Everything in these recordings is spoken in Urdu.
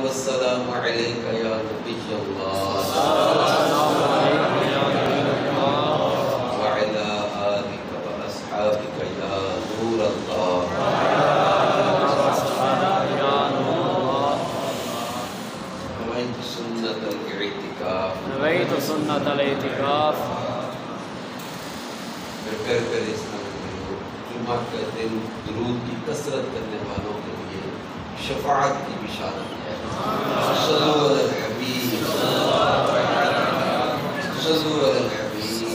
والسلام علیک یا نبی اللہ وعلی آلک واصحابک یا نور اللہ. نویت سنت الاعتکاف. نویت سنت الاعتکاف. پھر جمعہ کے دن درود کی کثرت کرنے والوں کے لیے شفاعت کی بشارت ہے. صلو علی الحبیب صلو علی الحبیب.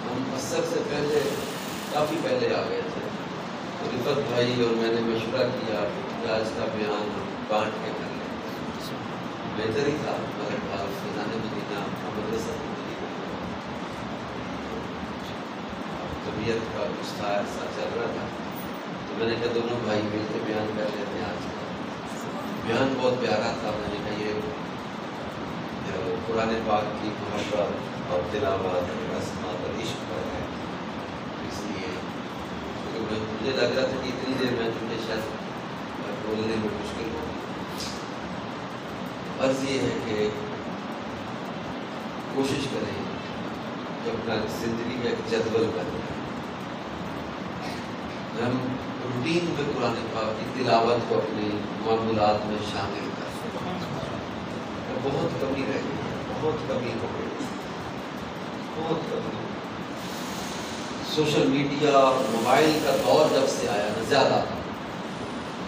ہم اثر سے پہلے کافی پہلے آ گئے تھے. رفت بھائی اور میں نے مشورہ کیا کہ آج کا بیان بانٹ کے کر لیں. بہتر ہی تھا مگر فضان مدینہ مدرسہ طبیعت کا گستاخ ایسا چل رہا تھا تو میں نے کہا دونوں بھائی مل کے بیان کر لیتے ہیں. آج بیان بہت پیارا تھا. میں نے کہا یہ قرآن پاک کی محبت اور تلاوت رسمات اور عشق پر ہے. اس لیے مجھے لگ رہا تھا کہ اتنی دیر میں مجھے شاید بولنے میں مشکل ہوگی. عرض یہ ہے کہ کوشش کریں کہ اپنا زندگی کا ایک جدول بنائیں. ہم روٹین میں قرآن پاک کی تلاوت کو اپنے معمولات میں شامل کر سکیں. بہت کمی رہ گئی ہے, بہت کمی ہو گئی, بہت کمی. سوشل میڈیا موبائل کا دور جب سے آیا نا زیادہ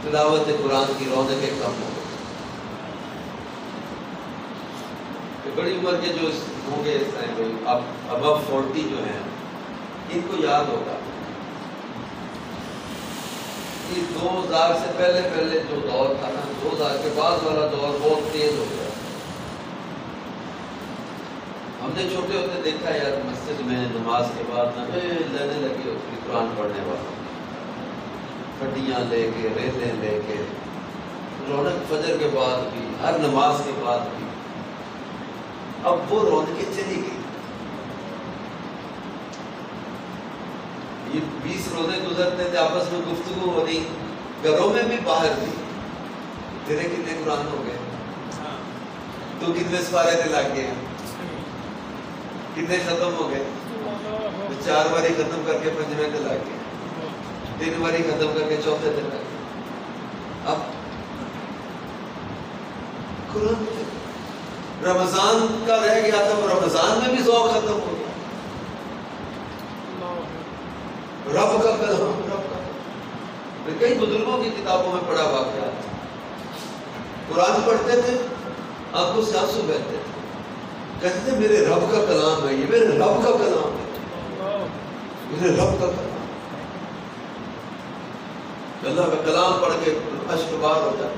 تلاوت قرآن کی رونقیں کم ہو گئی. بڑی عمر کے جو ہوں گے اب ابو 40 جو ہیں ان کو یاد ہوگا کہ 2000 سے پہلے جو دور تھا نا 2000 کے بعد والا دور بہت تیز ہو گیا. ہم نے چھوٹے ہوتے دیکھا یار مسجد میں نماز کے بعد نہ لینے لگی ہوتی قرآن پڑھنے والوں, پٹیاں لے کے ریلیں لے کے رونق فجر کے بعد بھی ہر نماز کے بعد بھی. اب وہ رونقیں چلی گئی. یہ 20 روزے گزرتے تھے آپس میں گفتگو ہونی گھروں میں بھی باہر بھی. تیرے کتنے قرآن ہو گئے, تو کتنے سپارے دے لگ گئے, کتنے ختم ہو گئے, 4 باری ختم کر کے 5ویں دن لگ گئے, 3 باری ختم کر کے 4تھے دن لگ گئے. اب قرآن رمضان کا رہ گیا تھا, وہ رمضان میں بھی ذوق ختم ہو گیا. رب کا کلام, رب کا کئی بزرگوں کی کتابوں میں پڑھا واقعہ قرآن پڑھتے تھے آنکھوں سے آنسو بہتے تھے, کہتے تھے میرے رب کا کلام ہے, یہ میرے رب کا کلام ہے, میرے رب کا کلام. اللہ کا کلام پڑھ کے اشک بار ہو جاتا.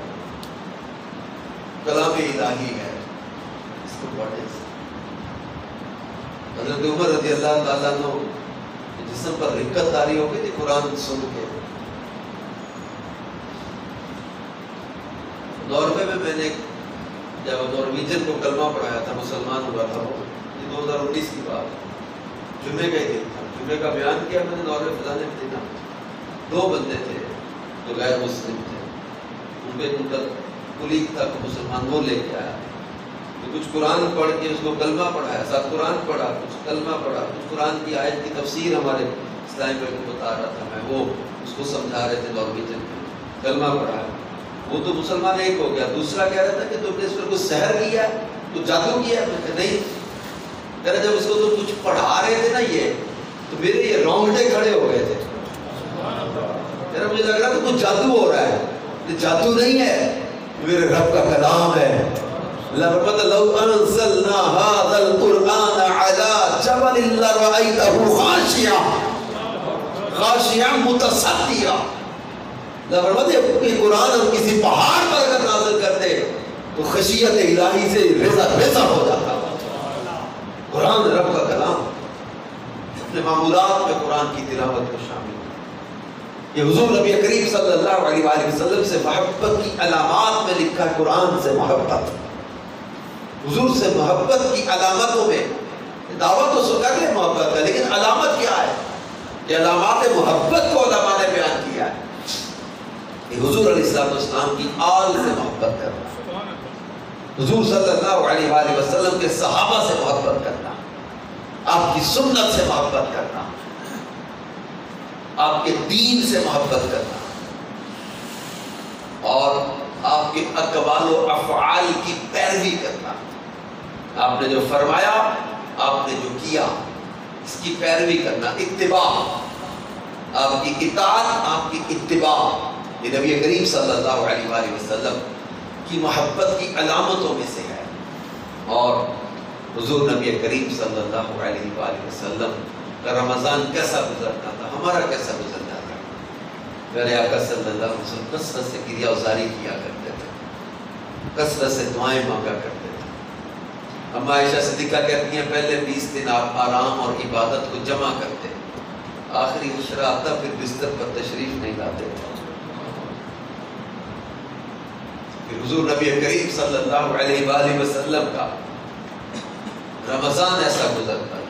کلام الہی ہے, حضرت عمر رضی اللہ تعالیٰ عنہ جسم پر رکت تاری ہو گئی تھی قرآن سن کے. ناروے میں میں نے جب نارویجن کو کلمہ پڑھایا تھا, مسلمان ہوا تھا, وہ 2019 کی بات, جمعے کا ہی دن تھا. جمعے کا بیان کیا میں نے ناروے فضانے مدینہ. 2 بندے تھے جو غیر مسلم تھے, ان کے کلیگ تھا مسلمان, وہ لے کے آیا. کچھ قرآن پڑھ کے اس کو کلمہ پڑھایا, ساتھ قرآن پڑھا, کچھ کلمہ پڑھا, کچھ قرآن کی آیت کی تفسیر ہمارے اسلامی بھائی کو بتا رہا تھا, میں وہ اس کو سمجھا رہے تھے نارویجن میں. کلمہ پڑھایا, وہ تو مسلمان ایک ہو گیا. دوسرا کہہ رہا تھا کہ تم نے اس پر کچھ سحر کیا ہے, کچھ جادو کیا ہے. میں کہ نہیں. کہہ رہا جب اس کو تم کچھ پڑھا رہے تھے نا یہ تو میرے یہ رونگٹے کھڑے ہو گئے تھے. کہہ رہا مجھے لگ رہا تھا کچھ جادو ہو رہا ہے. یہ جادو نہیں ہے, میرے رب کا کلام ہے. لو انزلنا هذا القرآن على جبل لرأيته خاشعا متصدعا. یہ قرآن ہم کسی پہاڑ پر اگر نازل کرتے تو خشیت الہی سے رضا ہو جاتا. قرآن رب کا کلام. اپنے معمولات میں قرآن کی تلاوت کو شامل. یہ حضور نبی کریم صلی اللہ علیہ وآلہ وسلم سے محبت کی علامات میں لکھا ہے. قرآن سے محبت, حضور سے محبت کی علامتوں میں دعوت تو سو کر لے محبت ہے, لیکن علامت کیا ہے؟ یہ علامات محبت کو علماء نے بیان کیا ہے. کہ حضور علیہ السلام کی آل سے محبت کرنا، حضور صلی اللہ علیہ وآلہ وسلم کے صحابہ سے محبت کرنا، آپ کی سنت سے محبت کرنا، آپ کے دین سے محبت کرنا، اور آپ کے اقوال و افعال کی پیروی کرنا۔ آپ نے جو فرمایا، آپ نے جو کیا، اس کی پیروی کرنا، اتباع، آپ کی اطاعت، آپ کی اتباع، یہ نبی کریم صلی اللہ علیہ وآلہ وسلم کی محبت کی علامتوں میں سے ہے۔ اور حضور نبی کریم صلی اللہ علیہ وآلہ وسلم کا رمضان کیسا گزرتا تھا، ہمارا کیسا گزرتا تھا؟ میرے آقا صلی اللہ علیہ وسلم کثرت سے کریا ازاری کیا کرتے تھے، کثرت سے دعائیں مانگا کرتے تھے۔ ہم عائشہ صدیقہ کہتی ہیں پہلے 20 دن آپ آرام اور عبادت کو جمع کرتے، آخری عشرہ آتا پھر بستر پر تشریف نہیں لاتے تھے۔ پھر حضور نبی کریم صلی اللہ علیہ وآلہ وسلم کا رمضان ایسا گزرتا ہے،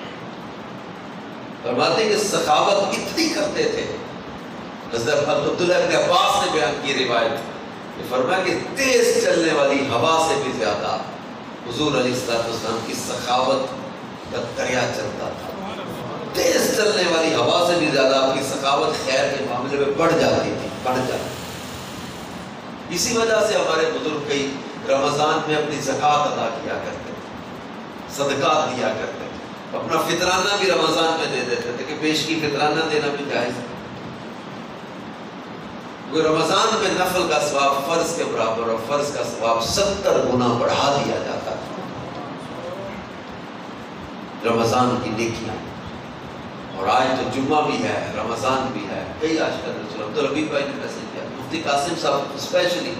فرماتے ہیں کہ سخاوت اتنی کرتے تھے۔ حضرت عبداللہ بن عباس نے بیان کی روایت کہ فرمایا کہ تیز چلنے والی ہوا سے بھی زیادہ حضور علیہ السلام کی سخاوت کا دریا چلتا تھا۔ تیز چلنے والی ہوا سے بھی زیادہ آپ کی سخاوت خیر کے معاملے میں بڑھ جاتی تھی، بڑھ جاتی۔ اسی وجہ سے ہمارے بزرگ کئی رمضان میں اپنی زکوٰۃ ادا کیا کرتے تھے، صدقات دیا کرتے تھے، اپنا فطرانہ بھی رمضان میں دے دیتے تھے کہ پیشگی فطرانہ دینا بھی جائز ہے۔ وہ رمضان میں نفل کا ثواب فرض کے برابر اور فرض کا ثواب 70 گنا بڑھا دیا جاتا تھا۔ رمضان کی نیکیاں، اور آج تو جمعہ بھی ہے، رمضان بھی ہے، کئی آج کل عبدالحبیب بھائی نے میسج کیا، مفتی قاسم صاحب اسپیشلی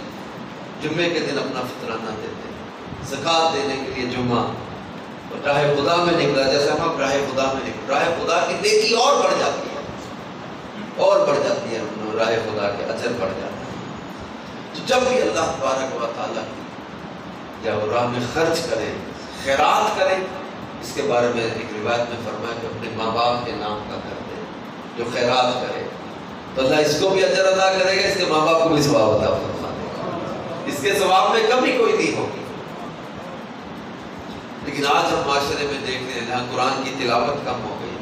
جمعے کے دن اپنا فطرانہ دیتے ہیں، زکوٰۃ دینے کے لیے جمعہ اور راہ خدا میں نکلا، جیسے ہم اب راہ خدا میں نکل، راہ خدا کی نیکی اور بڑھ جاتی ہے، اور بڑھ جاتی ہے، راہ خدا کے اجر بڑھ جاتا ہے۔ تو جب بھی اللہ تبارک و تعالیٰ جب راہ میں خرچ کرے، خیرات کرے، اس کے بارے میں ایک روایت میں فرمایا کہ اپنے ماں باپ کے نام کا کر دے، جو خیرات کرے تو اللہ اس کو بھی اجر ادا کرے گا، اس کے ماں باپ کو بھی ثواب عطا فرما دے گا، اس کے ثواب میں کمی کوئی نہیں ہوگی۔ لیکن آج ہم معاشرے میں دیکھ رہے ہیں جہاں قرآن کی تلاوت کم ہو گئی،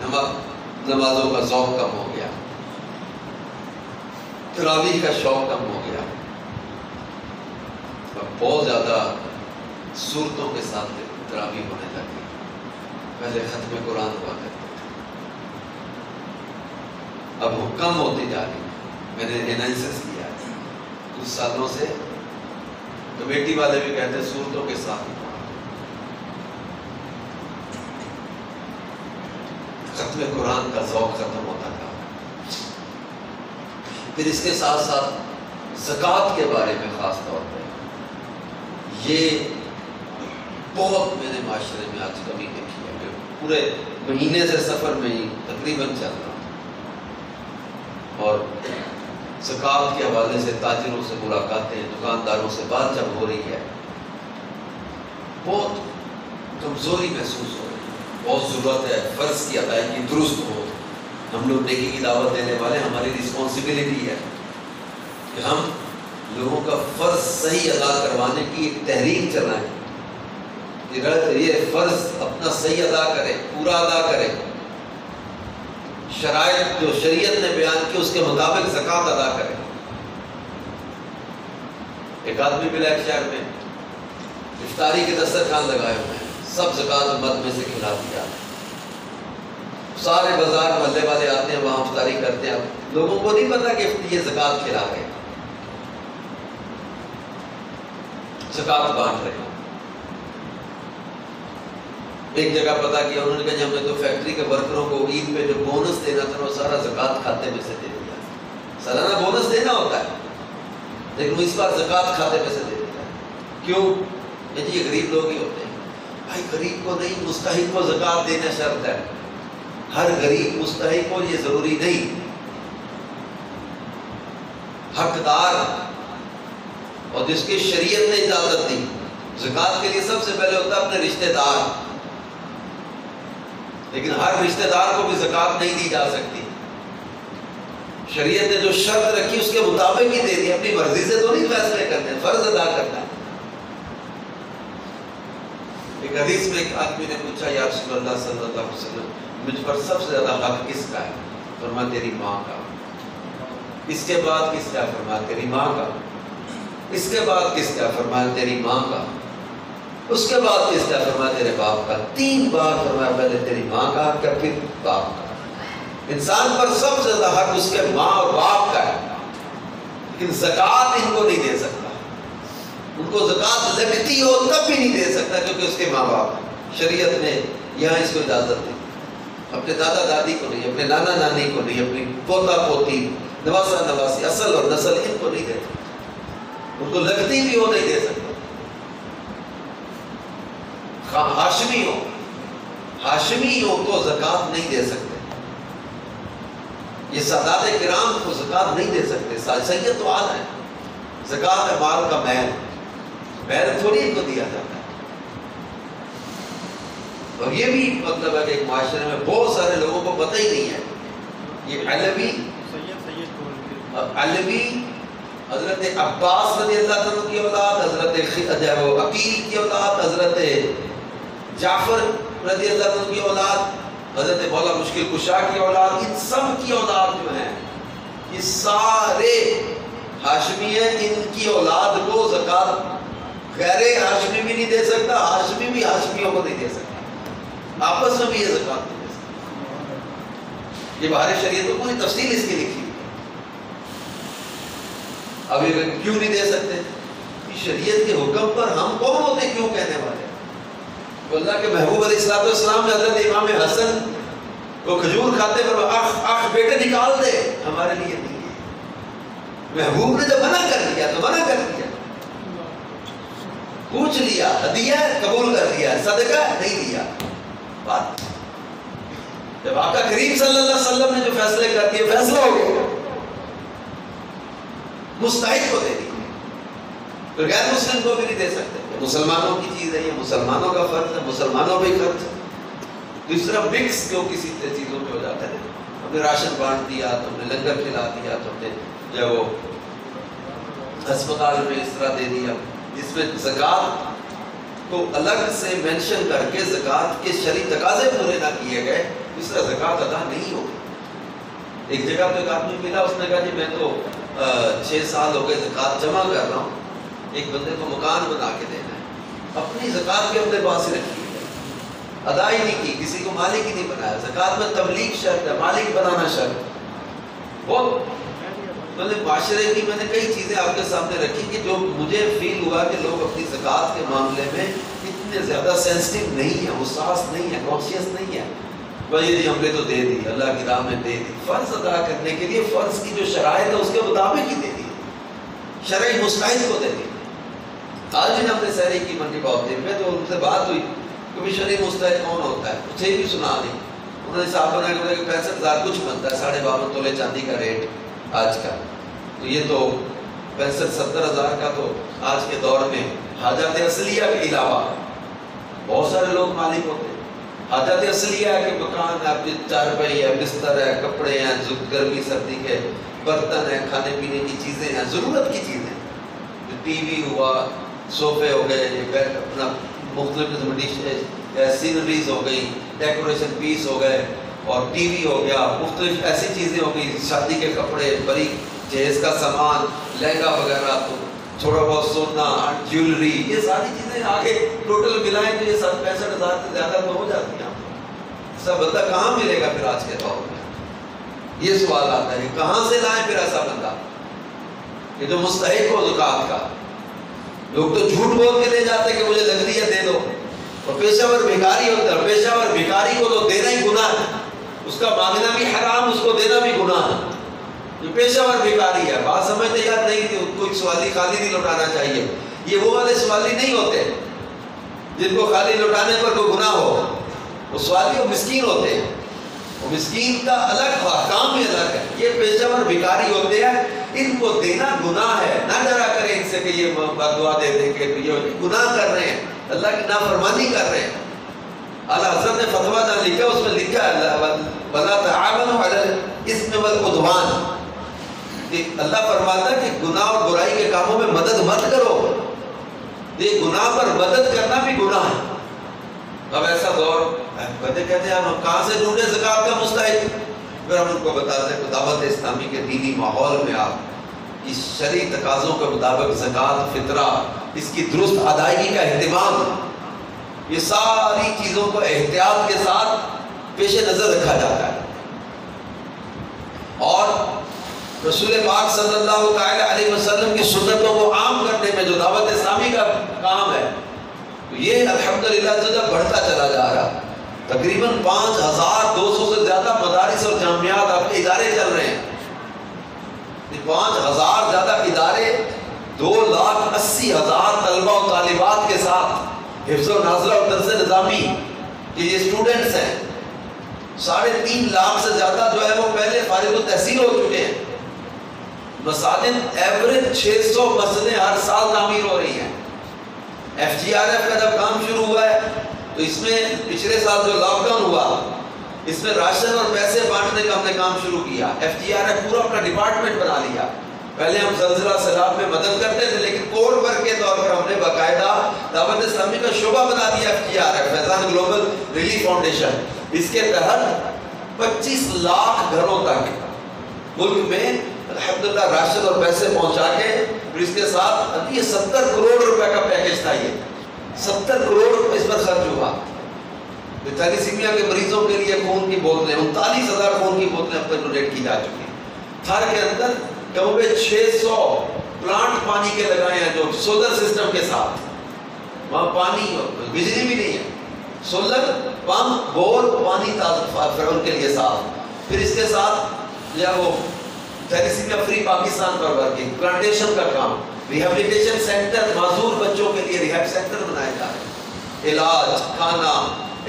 نمازوں کا ذوق کم ہو گیا، تراویح کا شوق کم ہو گیا، اب بہت زیادہ صورتوں کے ساتھ تراویح ہونے لگی، پہلے ختم قرآن ہوا کرتے تھے، اب وہ کم ہوتی جا رہی۔ میں نے انالائسس کیا ہے کچھ سالوں سے، کمیٹی والے بھی کہتے ہیں صورتوں کے ساتھ ختم قرآن کا ذوق ختم ہوتا تھا۔ پھر اس کے ساتھ ساتھ زکوٰۃ کے بارے میں خاص طور پہ یہ بہت میں نے معاشرے میں آج کمی دیکھی ہے کہ پورے مہینے سے سفر میں ہی تقریباً چل رہا، اور زکوٰۃ کے حوالے سے تاجروں سے ملاقاتیں، دکانداروں سے بات جب ہو رہی ہے، بہت کمزوری محسوس ہو رہی ہے، بہت ضرورت ہے فرض کی ادائیگی درست ہو۔ ہم لوگ نیکی کی دعوت دینے والے، ہماری رسپانسبلٹی ہے کہ ہم لوگوں کا فرض صحیح ادا کروانے کی ایک تحریک چلائیں، کہ یہ فرض اپنا صحیح ادا کرے، پورا ادا کرے، شرائط جو شریعت نے بیان کی اس کے مطابق زکوٰۃ ادا کرے۔ ایک آدمی بلیک شہر میں افطاری کے دسترخوان لگائے ہوئے ہیں، سب زکوٰۃ مد میں سے کھلا دیا، سارے بازار محلے والے آتے ہیں وہاں افطاری کرتے ہیں، لوگوں کو نہیں پتا کہ یہ زکوٰۃ کھلا رہے ہیں، زکوٰۃ بانٹ رہے ہیں۔ ایک جگہ پتا کیا انہوں نے کہا ہم نے تو فیکٹری کے ورکروں کو عید پہ جو بونس دینا تھا وہ سارا زکوٰۃ کھاتے میں سے دے دیا، سالانہ بونس دینا ہوتا ہے لیکن وہ اس بار زکوٰۃ کھاتے میں سے دے دیا۔ کیوں؟ یہ غریب لوگ ہی ہوتے ہیں بھائی، غریب کو نہیں، مستحق کو زکوٰۃ دینا شرط ہے، ہر غریب مستحق کو یہ ضروری نہیں، حقدار اور جس کی شریعت نے اجازت دی۔ زکوٰۃ کے لیے سب سے پہلے ہوتا ہے اپنے رشتہ دار، لیکن ہر رشتہ دار کو بھی زکوٰۃ نہیں دی جا سکتی، شریعت نے جو شرط رکھی اس کے مطابق ہی دے دی، اپنی مرضی سے تو نہیں فیصلے کرنے، فرض ادا کرنا ہے۔ ایک حدیث میں ایک آدمی نے پوچھا یا رسول اللہ صلی اللہ علیہ وسلم مجھ پر سب سے زیادہ حق کس کا ہے؟ فرمایا تیری ماں کا۔ اس کے بعد کس کا؟ فرمایا تیری ماں کا۔ اس کے بعد کس کا؟ فرمایا تیری ماں کا۔ اس کے بعد کس کا؟ فرمایا تیرے باپ کا۔ 3 بار فرمایا پہلے تیری ماں کا پھر باپ کا۔ انسان پر سب سے زیادہ حق اس کے ماں اور باپ کا ہے، لیکن زکوٰۃ ان کو نہیں دے سکتا۔ ان کو زکوٰۃ لگتی ہو تب بھی نہیں دے سکتا کیونکہ اس کے ماں باپ ہیں۔ شریعت نے یہاں اس کو اجازت دی، اپنے دادا دادی کو نہیں، اپنے نانا نانی کو نہیں، اپنی پوتا پوتی، نواسا نواسی، اصل اور نسل ان کو نہیں دیتے۔ ان کو لگتی بھی ہو نہیں دے سکتا۔ ہاشمی ہو، ہاشمی ہو تو زکوٰۃ نہیں دے سکتے۔ یہ سادات کرام کو زکوٰۃ نہیں دے سکتے۔ سید تو اعلیٰ ہے، زکوٰۃ ہے مال کا میل، میل تھوڑی ان کو دیا جاتا ہے۔ اور یہ بھی مطلب ہے کہ ایک معاشرے میں بہت سارے لوگوں کو پتہ ہی نہیں ہے۔ یہ علوی حضرت عباس رضی اللہ عنہ کی اولاد، حضرت عقیل کی اولاد، حضرت جعفر رضی اللہ عنہ کی اولاد، حضرت مولا مشکل کشا کی اولاد، ان سب کی اولاد جو ہیں یہ سارے ہاشمی ہیں۔ ان کی اولاد کو زکوٰۃ غیر ہاشمی بھی نہیں دے سکتا، ہاشمی بھی ہاشمیوں کو نہیں دے سکتا، آپس میں بھی یہ زکوٰۃ نہیں دے سکتا۔ یہ بہار شریعت کو پوری تفصیل اس کی لکھی۔ اب یہ کیوں نہیں دے سکتے؟ شریعت کے حکم پر ہم کون ہوتے کیوں کہنے والے؟ تو اللہ کے محبوب علیہ السلام نے حضرت امام حسن کو کھجور کھاتے پر آخ بیٹے نکال دے، ہمارے لیے نہیں ہے۔ محبوب نے جب منع کر دیا تو منع کر دیا، پوچھ لیا، ہدیہ قبول کر لیا، صدقہ نہیں دیا۔ بات جب آقا کریم صلی اللہ علیہ وسلم نے جو فیصلے کر دیے فیصلہ ہو گیا، مستحق کو دے دی، تو غیر مسلم کو بھی نہیں دے سکتے۔ مسلمانوں کی چیز ہے، یہ مسلمانوں کا فرض ہے، مسلمانوں پہ خرچ ہے۔ دوسرا مکس جو کسی چیزوں پہ ہو جاتا ہے، ہم نے راشن بانٹ دیا تو ہم نے لنگر کھلا دیا تو ہم نے جو وہ ہسپتال میں اس طرح دے دیا، جس میں زکوٰۃ کو الگ سے مینشن کر کے زکوٰۃ کے شرعی تقاضے پورے نہ کیے گئے، اس طرح زکوٰۃ ادا نہیں ہوگی۔ ایک جگہ پہ ایک آدمی ملا، اس نے کہا جی میں تو 6 سال ہو گئے زکوٰۃ جمع کر رہا ہوں، ایک بندے کو مکان بنا کے دینا ہے، اپنی زکوٰۃ کے اپنے پاس ہی رکھی ہے، ادا ہی نہیں کی، کسی کو مالک ہی نہیں بنایا۔ زکوٰۃ میں تبلیغ شرط ہے، مالک بنانا شرط۔ بہت مطلب معاشرے کی میں نے کئی چیزیں آپ کے سامنے رکھی کہ جو مجھے فیل ہوا کہ لوگ اپنی زکوٰۃ کے معاملے میں اتنے زیادہ سینسٹیو نہیں ہیں، حساس نہیں ہیں، کانشیس نہیں ہیں۔ بھائی جی ہم نے تو دے دی، اللہ کی راہ میں دے دی، فرض ادا کرنے کے لیے فرض کی جو شرائط ہے اس کے مطابق ہی دے دی، شرعی مستحق کو دے دی۔ آج بھی ہم نے سہری کی منڈی بہت دیر میں تو ان سے بات ہوئی کہ شرعی مستحق کون ہوتا ہے، مجھے بھی سنا نہیں۔ انہوں نے صاحب بنا کہ 65,000 کچھ بنتا ہے، 52.5 تولے چاندی کا ریٹ آج کا، تو یہ تو 65-70,000 کا تو آج کے دور میں حاجات اصلیہ کے علاوہ بہت سارے لوگ مالک ہوتے ہیں۔ حاجات اصلیہ ہے کہ مکان ہے، چارپائی ہے، بستر ہے، کپڑے ہیں، گرمی سردی کے برتن ہیں، کھانے پینے کی چیزیں ہیں، ضرورت کی چیزیں، ٹی وی ہوا، صوفے ہو گئے، اپنا مختلف سینریز ہو گئی، ڈیکوریشن پیس ہو گئے، اور ٹی وی ہو گیا، مختلف ایسی چیزیں ہو گئی، شادی کے کپڑے، بڑی جہیز کا سامان، لہنگا وغیرہ، تو تھوڑا بہت سونا، جیولری، یہ ساری چیزیں آگے ٹوٹل ملائیں تو یہ 65,000 سے زیادہ تو ہو جاتی ہیں۔ ایسا بندہ کہاں ملے گا پھر آج کے دور میں؟ یہ سوال آتا ہے کہاں سے لائیں پھر ایسا بندہ کہ جو مستحق ہو زکوٰۃ کا؟ لوگ تو جھوٹ بول کے لے جاتے کہ مجھے لگ رہی ہے دے دو، اور پیشہ ور بھکاری ہوتا ہے، پیشہ ور بھکاری کو تو دینا ہی گناہ ہے، اس کا مانگنا بھی حرام، اس کو دینا بھی گناہ ہے۔ یہ پیشہ ور بھکاری ہے، بات سمجھتے یاد نہیں کہ کوئی سوالی خالی نہیں لوٹانا چاہیے۔ یہ وہ والے سوالی نہیں ہوتے جن کو خالی لوٹانے پر کوئی گناہ ہو، وہ سوالی وہ مسکین ہوتے ہیں، وہ مسکین کا الگ کام بھی الگ ہے۔ یہ پیشہ ور بھکاری ہوتے ہیں، ان کو دینا گناہ ہے، نہ ڈرا کریں ان سے کہ یہ دعا دے دیں کہ یہ گناہ کر رہے ہیں، اللہ کی نافرمانی کر رہے ہیں۔ اعلیٰ حضرت نے فتویٰ جہاں لکھا اس میں لکھا ہے وَلَا تَعَاوَنُوا عَلَى الْإِثْمِ وَالْعُدْوَانِ، کہ اللہ فرماتا ہے کہ گناہ اور برائی کے کاموں میں مدد مت کرو. یہ گناہ پر مدد کرنا بھی گناہ ہے. اب ایسا دور کہتے ہیں ہم کہاں سے ڈھونڈے زکوٰۃ کا مستحق؟ پھر ہم ان کو بتاتے ہیں دعوت اسلامی کے دینی ماحول میں آپ اس شرعی تقاضوں کے مطابق زکوٰۃ، فطرہ، اس کی درست ادائیگی کا اہتمام، یہ ساری چیزوں کو احتیاط کے ساتھ پیش نظر رکھا جاتا ہے. اور رسول پاک صلی اللہ تعالی علیہ وسلم کی سنتوں کو عام کرنے میں جو دعوت اسلامی کا کام ہے یہ الحمدللہ بڑھتا چلا جا رہا. تقریباً 5200 سے زیادہ مدارس اور جامعات آپ کے ادارے چل رہے ہیں. 5000 زیادہ ادارے 2,80,000 طلبہ و طالبات کے ساتھ حفظ و ناظرہ اور درس نظامی کہ یہ اسٹوڈنٹس ہیں. 3.5 لاکھ سے زیادہ جو ہے وہ پہلے فارغ التحصیل ہو چکے ہیں. مساجد ایوریج 600 مسجدیں ہر سال تعمیر ہو رہی ہیں. FGRF کا جب کام شروع ہوا ہے تو اس میں پچھلے سال جو لاک ڈاؤن ہوا اس میں راشن اور پیسے بانٹنے کا ہم نے کام شروع کیا. FGRF پورا اپنا ڈپارٹمنٹ بنا لیا. پہلے ہم زلزلہ سیلاب میں مدد کرتے تھے لیکن کور ورک کے طور پر ہم نے باقاعدہ دعوت اسلامی کا شعبہ بنا دیا FGRF فیضان گلوبل ریلیف فاؤنڈیشن. اس کے تحت 25 لاکھ گھروں تک ملک میں الحمدللہ راشن اور پیسے پہنچا کے پھر اس کے ساتھ یہ 70 کروڑ روپے کا پیکج تھا. یہ 70 کروڑ روپے اس پر خرچ ہوا. تھیلیسیمیا کے مریضوں کے لیے خون کی بوتلیں 39,000 خون کی بوتلیں اب تک ڈونیٹ کی جا چکی. تھر کے اندر کم بے 600 پلانٹ پانی کے لگائے ہیں جو سولر سسٹم کے ساتھ. وہاں پانی بجلی بھی نہیں ہے. سولر پمپ بور پانی فرن کے لیے صاف. پھر اس کے ساتھ یا وہ تھیلیسیمیا فری پاکستان پر ورکنگ پلانٹیشن کا کام. ریہیبلیٹیشن سینٹر معذور بچوں کے لیے ریہیب سینٹر بنائے جا رہے ہیں. علاج، کھانا،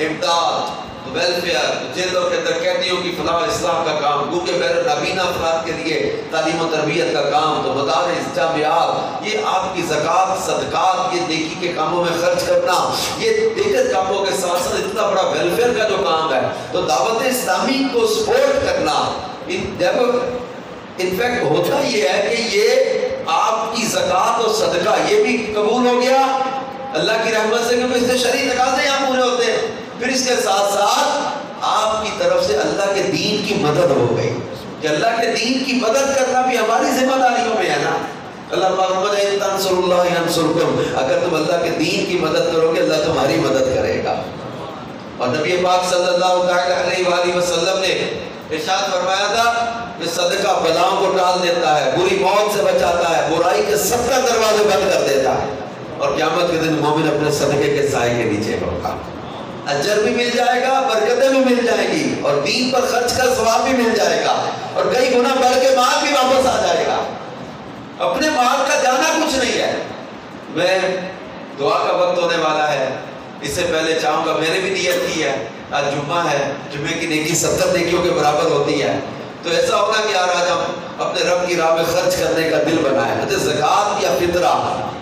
امداد، ویلفیئر، جیلوں کے اندر قیدیوں کی فلاح و اصلاح کا کام، گونگے بہرے نابینا افراد کے لیے تعلیم و تربیت کا کام، تو مدارس، جامعات، یہ آپ کی زکوٰۃ، صدقات، یہ نیکی کے کاموں میں خرچ کرنا، یہ دیگر کاموں کے ساتھ ساتھ اتنا بڑا ویلفیئر کا جو کام ہے تو دعوت اسلامی کو سپورٹ کرنا. انفیکٹ ہوتا یہ ہے کہ یہ آپ کی زکوٰۃ اور صدقہ یہ بھی قبول ہو گیا اللہ کی رحمت سے کیونکہ اس سے شرعی تقاضے یہاں پورے ہوتے ہیں. پھر اس کے ساتھ ساتھ آپ کی طرف سے اللہ کے دین کی مدد ہو گئی کہ اللہ کے دین کی مدد کرنا بھی ہماری ذمہ داریوں میں ہے نا. اللہ فرماتا ہے تنصر اللہ ینصرکم، اگر تم اللہ کے دین کی مدد کرو گے اللہ تمہاری مدد کرے گا. اور نبی پاک صلی اللہ علیہ وآلہ وسلم نے ارشاد فرمایا تھا کہ صدقہ بلاؤں کو ٹال دیتا ہے، بری موت سے بچاتا ہے، برائی کے 70 دروازے بند کر دیتا ہے، اور قیامت کے دن مومن اپنے صدقے کے سائے کے نیچے ہوگا. اجر بھی مل جائے گا، برکتیں بھی مل جائیں گی، اور دین پر خرچ کا ثواب بھی مل جائے گا، اور کئی گنا بڑھ کے مال بھی واپس آ جائے گا. اپنے مال کا جانا کچھ نہیں ہے. میں دعا کا وقت ہونے والا ہے، اس سے پہلے چاہوں گا، میں نے بھی نیت کی ہے، آج جمعہ ہے، جمعے کی نیکی 70 نیکیوں کے برابر ہوتی ہے، تو ایسا ہوگا کہ یار آج ہم اپنے رب کی راہ میں خرچ کرنے کا دل بنائے. زکوٰۃ یا فطرہ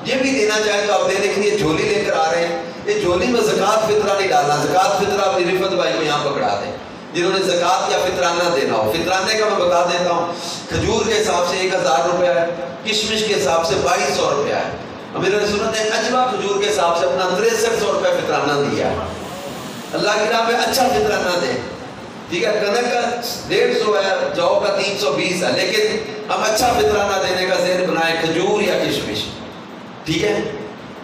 یہ بھی دینا چاہیں تو آپ دینے کے لیے جھولی لے کر آ رہے ہیں. یہ جھولی میں زکوٰۃ فطرہ نہیں ڈالنا. زکوٰۃ فطرہ اپنی رفت بھائی کو یہاں پکڑا دیں جنہوں نے زکوٰۃ یا فطرانہ دینا ہو. فطرانے کا میں بتا دیتا ہوں، کھجور کے حساب سے 1000 روپیہ ہے، کشمش کے حساب سے 2200 روپیہ ہے. امیر سنت نے اجوا کھجور کے حساب سے اپنا 6300 روپیہ فطرانہ دیا ہے. اللہ کی راہ میں اچھا فطرانہ دیں. ٹھیک ہے، کنک کا 150 ہے، جو کا 320 ہے، لیکن ہم اچھا فطرانہ دینے کا ذہن بنائیں، کھجور یا کشمش. ٹھیک ہے،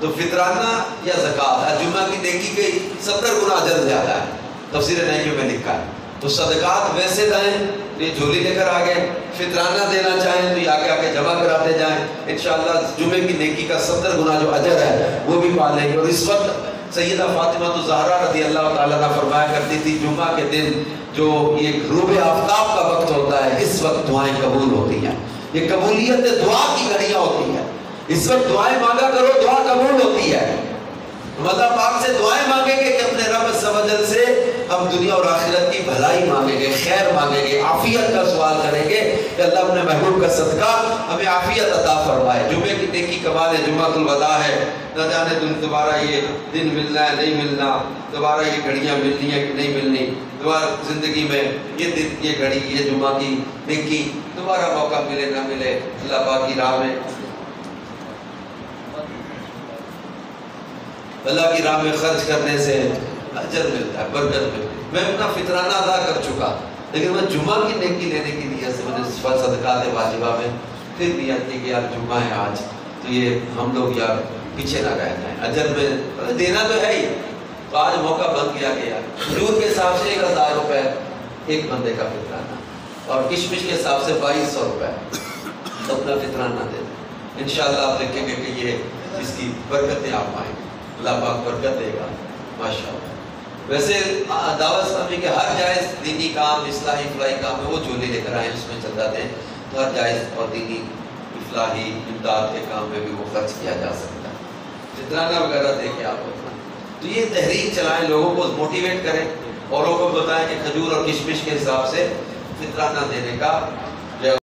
تو فطرانہ یا زکوٰۃ جمعہ کی نیکی کے 70 گنا اجر زیادہ ہے. تفسیر نیکیوں میں لکھا ہے. تو صدقات ویسے دائیں، یہ جھولی لے کر آگے. فطرانہ دینا چاہیں تو یہ آگے آگے جمع کراتے جائیں. انشاءاللہ جمعے کی نیکی کا 70 گنا جو اجر ہے وہ بھی پا لیں گے. اور اس وقت سیدہ فاطمہ الزہرا رضی اللہ تعالیٰ عنہ فرمایا کرتی تھی جمعہ کے دن جو یہ غروب آفتاب کا وقت ہوتا ہے اس وقت دعائیں قبول ہوتی ہیں. یہ قبولیت دعا کی گھڑیاں ہوتی ہیں. اس وقت دعائیں مانگا کرو، دعا قبول ہوتی ہے. اللہ پاک سے دعائیں مانگیں گے کہ اپنے رب عز و جل سے ہم دنیا اور آخرت کی بھلائی مانگیں گے، خیر مانگیں گے، عافیت کا سوال کریں گے کہ اللہ اپنے محبوب کا صدقہ ہمیں عافیت عطا فرمائے۔ جمعے کی نیکی کمال ہے، جمعہ الوداع ہے، نہ جانے دوبارہ یہ دن ملنا ہے نہیں ملنا، دوبارہ یہ گھڑیاں ملنی ہے کہ نہیں ملنی، دوبارہ زندگی میں یہ دن، یہ گھڑی، یہ جمعہ کی نیکی دوبارہ موقع ملے نہ ملے، اللہ پاک کی راہ میں، اللہ کی راہ میں خرچ کرنے سے اجر ملتا ہے، برکت ملتی ہے۔ میں اپنا فطرانہ ادا کر چکا، لیکن میں جمعہ کی نیکی لینے کی نیت سے میں نے صدقات واجبہ میں پھر نیت کی کہ یار جمعہ ہے آج، تو یہ ہم لوگ یار پیچھے نہ رہ جائیں، اجر میں دینا تو ہے ہی، تو آج موقع بن گیا کہ یار کھجور کے حساب سے 1000 روپے ایک بندے کا فطرانہ، اور کشمش کے حساب سے 2200 روپے اپنا فطرانہ دے دیں۔ انشاءاللہ آپ دیکھیں گے کہ یہ اس کی برکتیں آپ پائیں گے، اللہ پاک برکت دے گا ماشاءاللہ۔ ویسے دعوت اسلامی کے ہر جائز دینی کام، اصلاحی فلاحی کام ہے وہ جھولے لے کر آئیں، اس میں چل جاتے ہیں، تو ہر جائز اور دینی اصلاحی امداد کے کام میں بھی وہ خرچ کیا جا سکتا ہے، فطرانہ وغیرہ دے کے آپ اپنا، تو یہ تحریک چلائیں، لوگوں کو موٹیویٹ کریں، اوروں کو بتائیں کہ کھجور اور کشمش کے حساب سے فطرانہ دینے کا